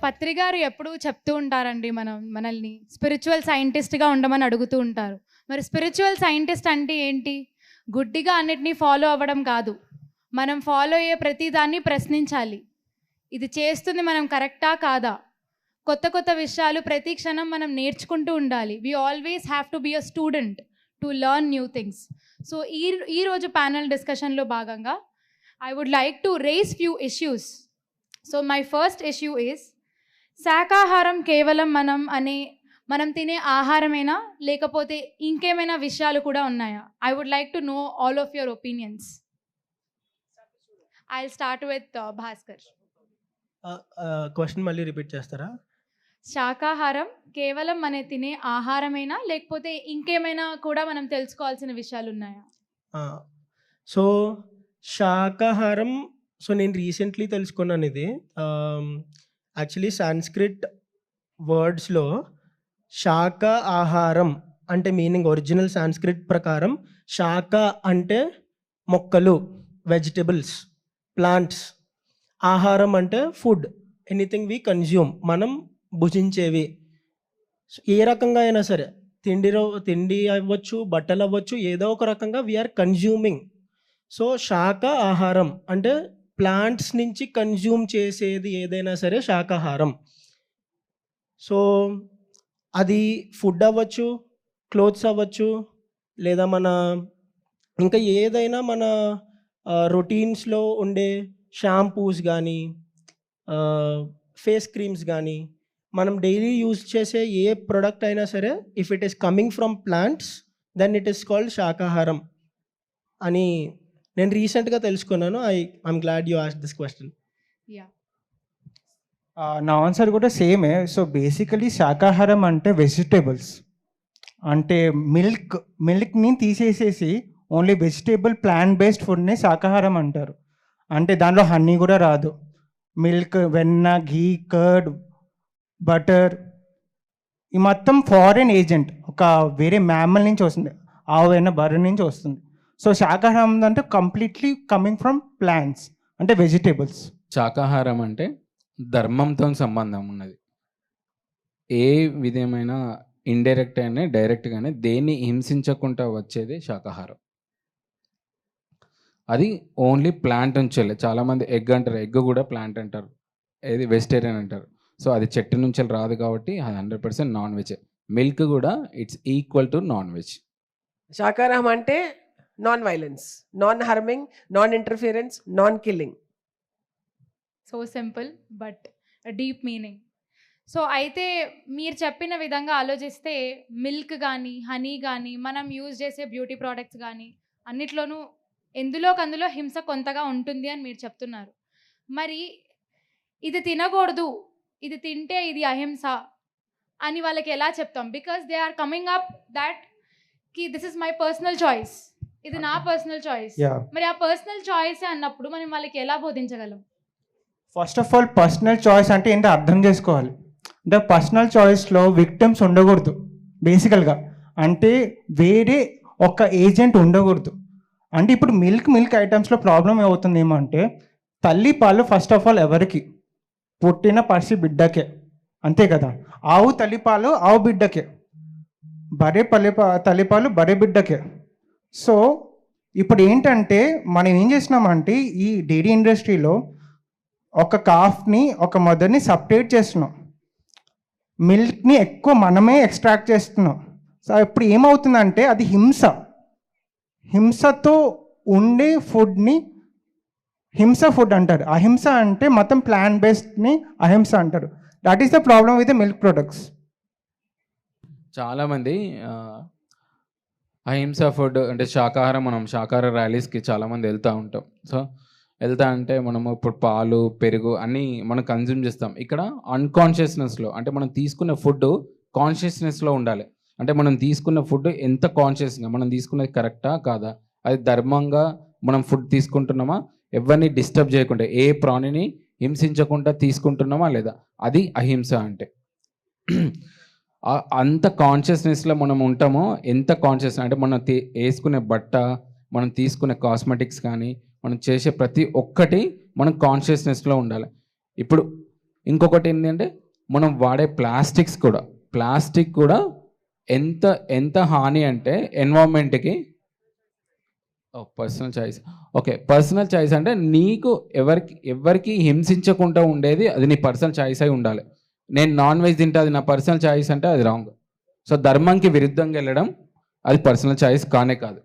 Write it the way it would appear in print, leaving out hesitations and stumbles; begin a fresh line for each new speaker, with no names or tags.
పత్రి గారు ఎప్పుడు చెప్తూ ఉంటారండి మనల్ని స్పిరిచువల్ సైంటిస్ట్గా ఉండమని అడుగుతూ ఉంటారు. మరి స్పిరిచువల్ సైంటిస్ట్ అంటే ఏంటి? గుడ్డిగా అన్నిటినీ ఫాలో అవ్వడం కాదు, మనం ఫాలో అయ్యే ప్రతిదాన్ని ప్రశ్నించాలి. ఇది చేస్తుంది మనం కరెక్టా కాదా, కొత్త కొత్త విషయాలు ప్రతి క్షణం మనం నేర్చుకుంటూ ఉండాలి. We always have to be a student to learn new things. So ఈరోజు ప్యానల్ డిస్కషన్లో భాగంగా I would like to raise few issues. So my first issue is, శాకాహారం కేవలం మనం తినే ఆహారమేనా, లేకపోతే ఇంకేమైనా విషయాలు కూడా ఉన్నాయా? I would like to know all of your opinions. I will start with Bhaskar.
Question మళ్ళీ రిపీట్ చేస్తారా?
శాకాహారం కేవలం మన తినే ఆహారమేనా, లేకపోతే ఇంకేమైనా కూడా మనం తెలుసుకోవాల్సిన విషయాలు ఉన్నాయా?
సో శాకాహారం, సో నేను రీసెంట్లీ తెలుసుకున్నాను ఇది. యాక్చువల్లీ సాంస్క్రిట్ వర్డ్స్లో శాక ఆహారం అంటే మీనింగ్, ఒరిజినల్ సాంస్క్రిట్ ప్రకారం శాక అంటే మొక్కలు, వెజిటబుల్స్, ప్లాంట్స్. ఆహారం అంటే ఫుడ్, ఎనీథింగ్ వి కన్జ్యూమ్, మనం భుజించేవి. ఏ రకంగా అయినా సరే, తిండి అవ్వచ్చు, బట్టలు అవ్వచ్చు, ఏదో ఒక రకంగా వీఆర్ కన్జ్యూమింగ్. సో శాక ఆహారం అంటే ప్లాంట్స్ నుంచి కన్జ్యూమ్ చేసేది ఏదైనా సరే శాకాహారం. సో అది ఫుడ్ అవ్వచ్చు, క్లోత్స్ అవ్వచ్చు, లేదా ఇంకా ఏదైనా మన రొటీన్స్లో ఉండే షాంపూస్ కానీ, ఫేస్ క్రీమ్స్ కానీ, మనం డైలీ యూజ్ చేసే ఏ ప్రోడక్ట్ అయినా సరే, if it is coming from plants then it is called శాకాహారం అని నేను రీసెంట్గా తెలుసుకున్నాను. I'm glad you asked this question.
నా ఆన్సర్ కూడా సేమే. సో బేసికలీ శాకాహారం అంటే వెజిటేబుల్స్, అంటే మిల్క్ని తీసేసేసి ఓన్లీ వెజిటేబుల్ ప్లాంట్ బేస్డ్ ఫుడ్ని శాకాహారం అంటారు. అంటే దానిలో హనీ కూడా రాదు. మిల్క్, వెన్న, ఘీ, కర్డ్, బటర్, ఈ మొత్తం ఫారెన్ ఏజెంట్, ఒక వేరే మ్యామల్ నుంచి వస్తుంది, ఆవు అయినా బర్రె నుంచి వస్తుంది. సో శాకాహారం అంటే కంప్లీట్లీ కమింగ్ ఫ్రమ్ ప్లాంట్స్, అంటే వెజిటేబుల్స్.
శాకాహారం అంటే ధర్మంతో సంబంధం ఉన్నది. ఏ విధమైన ఇండైరెక్ట్ అయినా డైరెక్ట్ గానే దేన్ని హింసించకుండా వచ్చేది శాకాహారం. అది ఓన్లీ ప్లాంట్ నుంచి వెళ్ళే. చాలామంది ఎగ్ అంటారు, ఎగ్ కూడా ప్లాంట్ అంటారు, ఏది వెజిటేరియన్ అంటారు. సో అది చెట్టు నుంచి రాదు కాబట్టి అది 100% నాన్ వెజ్. మిల్క్ కూడా it's equal to non veg.
శాకాహారం అంటే non violence, non harming, non interference, non killing.
So simple but deep meaning. So అయితే మీరు చెప్పిన విధంగా ఆలోచిస్తే మిల్క్ కానీ, హనీ కానీ, మనం యూజ్ చేసే బ్యూటీ ప్రోడక్ట్స్ కానీ అన్నిట్లోనూ ఎందులోకందులో హింస కొంతగా ఉంటుంది అని మీరు చెప్తున్నారు. మరి ఇది తినకూడదు, ఇది తింటే ఇది అహింస అని వాళ్ళకి ఎలా చెప్తాం? Because they are coming up that కి this is my personal choice, ఇది నా పర్సనల్ చాయిస్. మరి ఆ పర్సనల్ చాయిస్ అన్నప్పుడు మనం వాళ్ళకి ఎలా బోధించగలం?
First of all personal choice అంటే ఏంటో అర్థం చేసుకోవాలి. అంటే పర్సనల్ చాయిస్లో విక్టిమ్స్ ఉండకూడదు బేసికల్గా. అంటే వేరే ఒక ఏజెంట్ ఉండకూడదు. అంటే ఇప్పుడు మిల్క్ ఐటమ్స్లో ప్రాబ్లం ఏమవుతుంది ఏమంటే, తల్లి పాలు ఫస్ట్ ఆఫ్ ఆల్ ఎవరికి? పుట్టిన పసి బిడ్డకే, అంతే కదా. ఆవు తల్లిపాలు ఆవు బిడ్డకే, బరే తల్లిపాలు బరే బిడ్డకే. సో ఇప్పుడు ఏంటంటే మనం ఏం చేస్తున్నామంటే ఈ డైరీ ఇండస్ట్రీలో ఒక కాఫ్ని, ఒక మదర్ని సపరేట్ చేస్తున్నాం, మిల్క్ని ఎక్కువ మనమే ఎక్స్ట్రాక్ట్ చేస్తున్నాం. సో ఇప్పుడు ఏమవుతుందంటే అది హింసతో ఉండే ఫుడ్ని హింస ఫుడ్ అంటారు. అహింస అంటే మొత్తం ప్లాంట్ బేస్డ్ని అహింస అంటారు. That is the problem with the milk products.
చాలామంది అహింస ఫుడ్ అంటే శాకాహారం, మనం శాకాహార ర్యాలీస్కి చాలామంది వెళ్తూ ఉంటాం. సో వెళ్తా అంటే మనము ఇప్పుడు పాలు, పెరుగు అన్నీ మనం కన్జ్యూమ్ చేస్తాం. ఇక్కడ అన్కాన్షియస్నెస్లో, అంటే మనం తీసుకున్న ఫుడ్ కాన్షియస్నెస్లో ఉండాలి. అంటే మనం తీసుకున్న ఫుడ్ ఎంత కాన్షియస్గా, మనం తీసుకున్నది కరెక్టా కాదా, అది ధర్మంగా మనం ఫుడ్ తీసుకుంటున్నామా, ఎవరిని డిస్టర్బ్ చేయకుండా, ఏ ప్రాణిని హింసించకుండా తీసుకుంటున్నామా లేదా, అది అహింస అంటే. అంత కాన్షియస్నెస్లో మనం ఉంటామో, ఎంత కాన్షియస్ అంటే మనం వేసుకునే బట్ట, మనం తీసుకునే కాస్మెటిక్స్ కానీ, మనం చేసే ప్రతి ఒక్కటి మనం కాన్షియస్నెస్లో ఉండాలి. ఇప్పుడు ఇంకొకటి ఏంటంటే మనం వాడే ప్లాస్టిక్ కూడా ఎంత ఎంత హాని అంటే ఎన్వైరన్మెంట్కి. Personal choice. Okay, personal choice అంటే నీకు ఎవరికి హింసించకుండా ఉండేది, అది నీ పర్సనల్ చాయిస్ అయి ఉండాలి. నేను నాన్ వెజ్ తింటే అది నా పర్సనల్ చాయిస్ అంటే అది రాంగ్. సో ధర్మంకి విరుద్ధంగా వెళ్ళడం అది పర్సనల్ చాయిస్ కానే కాదు.